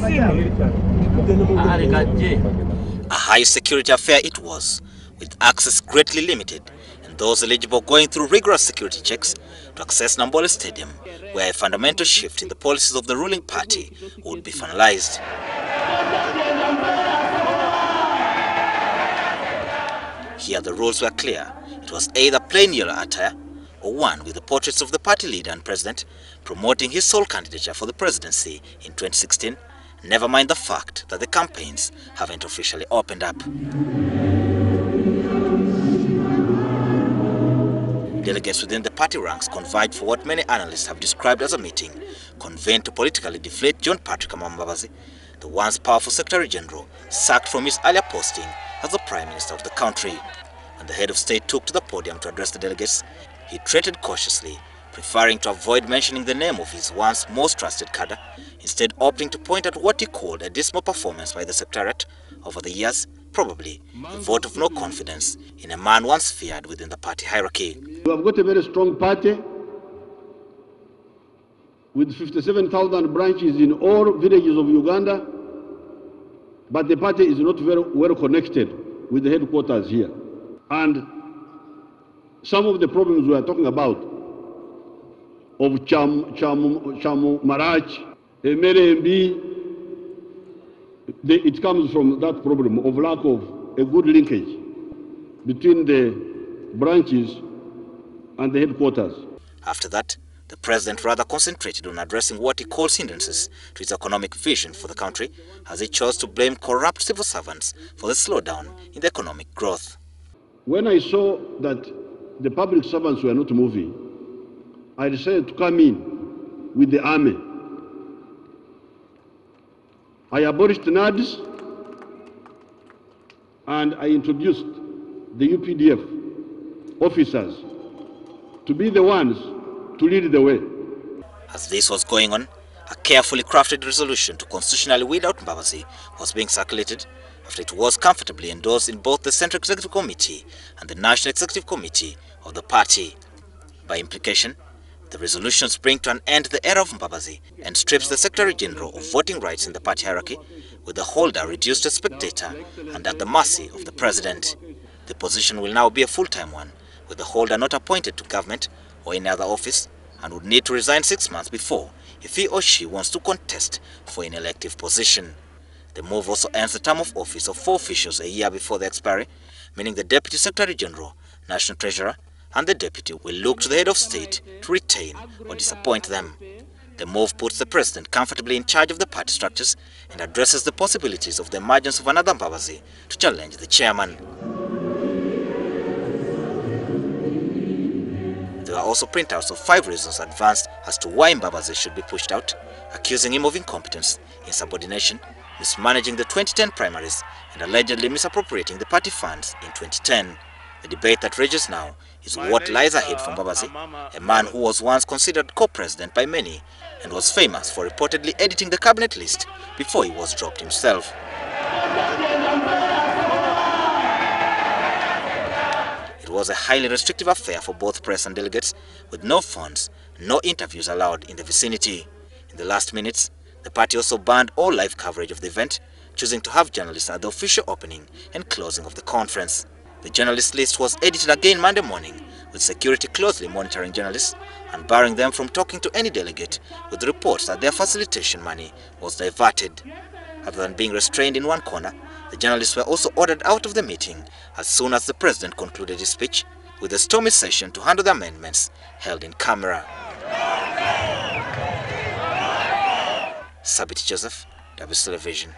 A high security affair it was, with access greatly limited and those eligible going through rigorous security checks to access Nambole Stadium, where a fundamental shift in the policies of the ruling party would be finalized. Here the rules were clear. It was either plain yellow attire or one with the portraits of the party leader and president promoting his sole candidature for the presidency in 2016, never mind the fact that the campaigns haven't officially opened up. Delegates within the party ranks conveyed for what many analysts have described as a meeting convened to politically deflate John Patrick Amama Mbabazi, the once powerful Secretary General sacked from his earlier posting as the Prime Minister of the country. When the head of state took to the podium to address the delegates, he treaded cautiously, preferring to avoid mentioning the name of his once most trusted cadre, instead opting to point at what he called a dismal performance by the Secretariat over the years, probably a vote of no confidence in a man once feared within the party hierarchy. We have got a very strong party with 57,000 branches in all villages of Uganda, but the party is not very well connected with the headquarters here. And some of the problems we are talking about, of Chamu Marach, MLMB, it comes from that problem of lack of a good linkage between the branches and the headquarters. After that, the president rather concentrated on addressing what he calls hindrances to his economic vision for the country, as he chose to blame corrupt civil servants for the slowdown in the economic growth. When I saw that the public servants were not moving, I decided to come in with the army. I abolished NADS and I introduced the UPDF officers to be the ones to lead the way. As this was going on, a carefully crafted resolution to constitutionally weed out Mbabazi was being circulated after it was comfortably endorsed in both the Central Executive Committee and the National Executive Committee of the party. By implication, the resolutions bring to an end the era of Mbabazi and strips the Secretary General of voting rights in the party hierarchy, with the holder reduced to a spectator and at the mercy of the president. The position will now be a full-time one, with the holder not appointed to government or any other office, and would need to resign 6 months before if he or she wants to contest for an elective position. The move also ends the term of office of 4 officials a year before the expiry, meaning the Deputy Secretary General, National Treasurer, and the Deputy will look to the head of state to retain or disappoint them. The move puts the president comfortably in charge of the party structures and addresses the possibilities of the emergence of another Mbabazi to challenge the chairman. There are also printouts of 5 reasons advanced as to why Mbabazi should be pushed out, accusing him of incompetence, insubordination, mismanaging the 2010 primaries, and allegedly misappropriating the party funds in 2010. The debate that rages now is what lies ahead for Mbabazi, a man who was once considered co-president by many and was famous for reportedly editing the cabinet list before he was dropped himself. It was a highly restrictive affair for both press and delegates, with no funds, no interviews allowed in the vicinity. In the last minutes, the party also banned all live coverage of the event, choosing to have journalists at the official opening and closing of the conference. The journalist list was edited again Monday morning, with security closely monitoring journalists and barring them from talking to any delegate, with reports that their facilitation money was diverted. Other than being restrained in one corner, the journalists were also ordered out of the meeting as soon as the president concluded his speech, with a stormy session to handle the amendments held in camera. Sabit Joseph, WS Television.